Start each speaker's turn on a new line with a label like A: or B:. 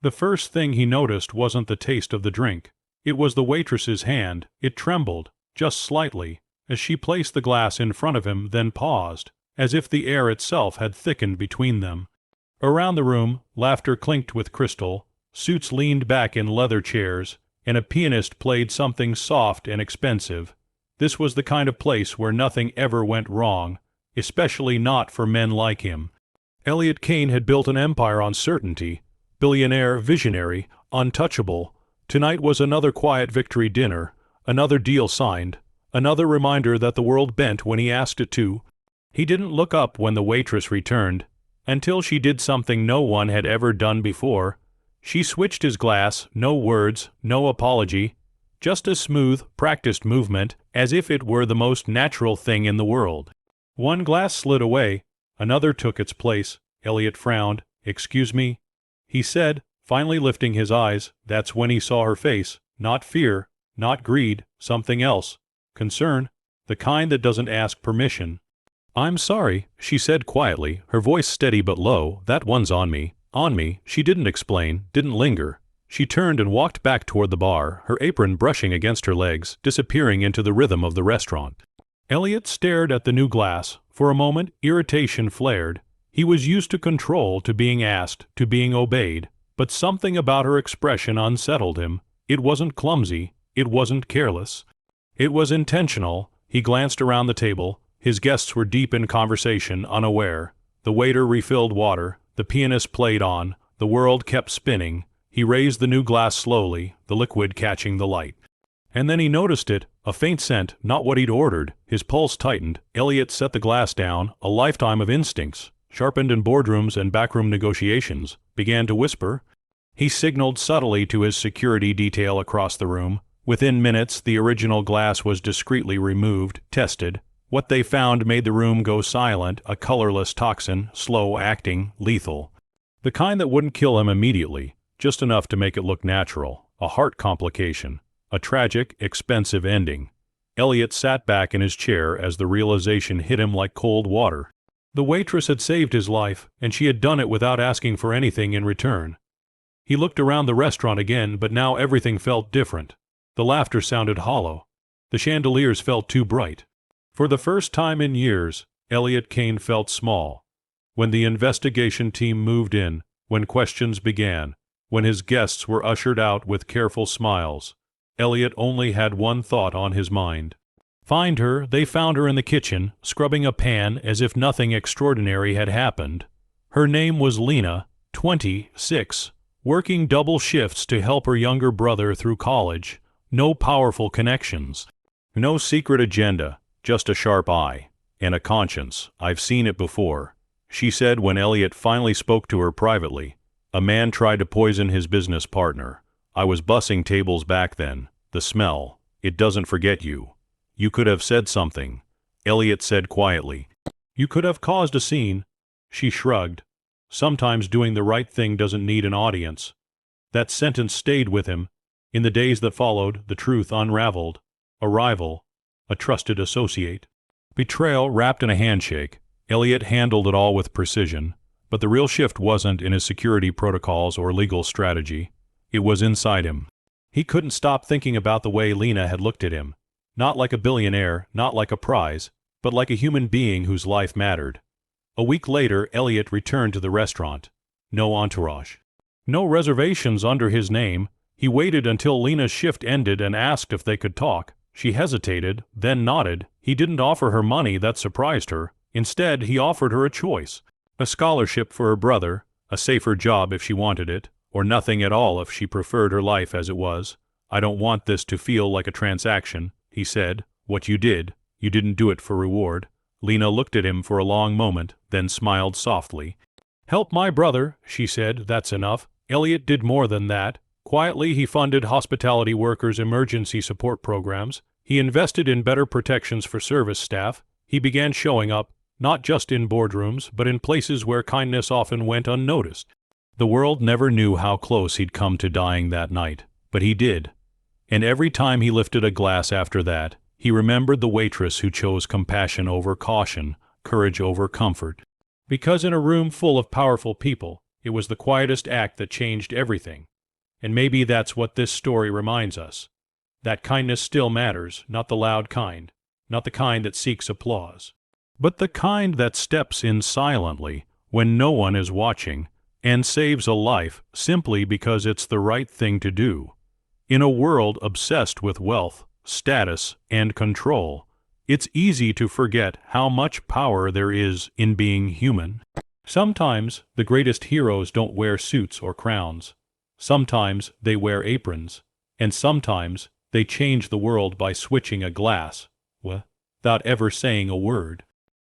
A: The first thing he noticed wasn't the taste of the drink. It was the waitress's hand. It trembled, just slightly, as she placed the glass in front of him, then paused, as if the air itself had thickened between them. Around the room, laughter clinked with crystal, suits leaned back in leather chairs, and a pianist played something soft and expensive. This was the kind of place where nothing ever went wrong, especially not for men like him. Elliot Kane had built an empire on certainty. Billionaire, visionary, untouchable. Tonight was another quiet victory dinner, another deal signed, another reminder that the world bent when he asked it to. He didn't look up when the waitress returned, until she did something no one had ever done before. She switched his glass, no words, no apology, just a smooth, practiced movement, as if it were the most natural thing in the world. One glass slid away, another took its place. Elliot frowned. "Excuse me?" he said, finally lifting his eyes. That's when he saw her face. Not fear, not greed, something else. Concern, the kind that doesn't ask permission. "I'm sorry," she said quietly, her voice steady but low. "That one's on me." On me. She didn't explain, didn't linger. She turned and walked back toward the bar, her apron brushing against her legs, disappearing into the rhythm of the restaurant. Elliot stared at the new glass. For a moment, irritation flared. He was used to control, to being asked, to being obeyed. But something about her expression unsettled him. It wasn't clumsy. It wasn't careless. It was intentional. He glanced around the table. His guests were deep in conversation, unaware. The waiter refilled water. The pianist played on. The world kept spinning. He raised the new glass slowly, the liquid catching the light. And then he noticed it, a faint scent, not what he'd ordered. His pulse tightened. Elliot set the glass down. A lifetime of instincts, sharpened in boardrooms and backroom negotiations, began to whisper. He signaled subtly to his security detail across the room. Within minutes, the original glass was discreetly removed, tested. What they found made the room go silent, a colorless toxin, slow-acting, lethal. The kind that wouldn't kill him immediately, just enough to make it look natural. A heart complication. A tragic, expensive ending. Elliot sat back in his chair as the realization hit him like cold water. The waitress had saved his life, and she had done it without asking for anything in return. He looked around the restaurant again, but now everything felt different. The laughter sounded hollow. The chandeliers felt too bright. For the first time in years, Elliot Kane felt small. When the investigation team moved in, when questions began, when his guests were ushered out with careful smiles, Elliot only had one thought on his mind. Find her. They found her in the kitchen, scrubbing a pan as if nothing extraordinary had happened. Her name was Lena, 26, working double shifts to help her younger brother through college. No powerful connections. No secret agenda. Just a sharp eye. And a conscience. "I've seen it before," she said when Elliot finally spoke to her privately. "A man tried to poison his business partner. I was bussing tables back then. The smell. It doesn't forget you. You could have said something," Elliot said quietly. "You could have caused a scene." She shrugged. Sometimes doing the right thing doesn't need an audience. That sentence stayed with him. In the days that followed, the truth unraveled. A rival. A trusted associate. Betrayal wrapped in a handshake. Elliot handled it all with precision. But the real shift wasn't in his security protocols or legal strategy. It was inside him. He couldn't stop thinking about the way Lena had looked at him. Not like a billionaire, not like a prize, but like a human being whose life mattered. A week later, Elliot returned to the restaurant. No entourage. No reservations under his name. He waited until Lena's shift ended and asked if they could talk. She hesitated, then nodded. He didn't offer her money that surprised her. Instead, he offered her a choice. A scholarship for her brother, a safer job if she wanted it, or nothing at all if she preferred her life as it was. "I don't want this to feel like a transaction," he said. "What you didn't do it for reward." Lena looked at him for a long moment, then smiled softly. "Help my brother," she said. "That's enough." Elliot did more than that. Quietly, he funded hospitality workers' emergency support programs. He invested in better protections for service staff. He began showing up, not just in boardrooms, but in places where kindness often went unnoticed. The world never knew how close he'd come to dying that night, but he did. And every time he lifted a glass after that, he remembered the waitress who chose compassion over caution, courage over comfort. Because in a room full of powerful people, It was the quietest act that changed everything. And maybe that's what this story reminds us. That kindness still matters, not the loud kind, not the kind that seeks applause, but the kind that steps in silently when no one is watching and saves a life simply because it's the right thing to do. In a world obsessed with wealth, status, and control, it's easy to forget how much power there is in being human. Sometimes the greatest heroes don't wear suits or crowns. Sometimes they wear aprons, and sometimes they change the world by switching a glass, without ever saying a word.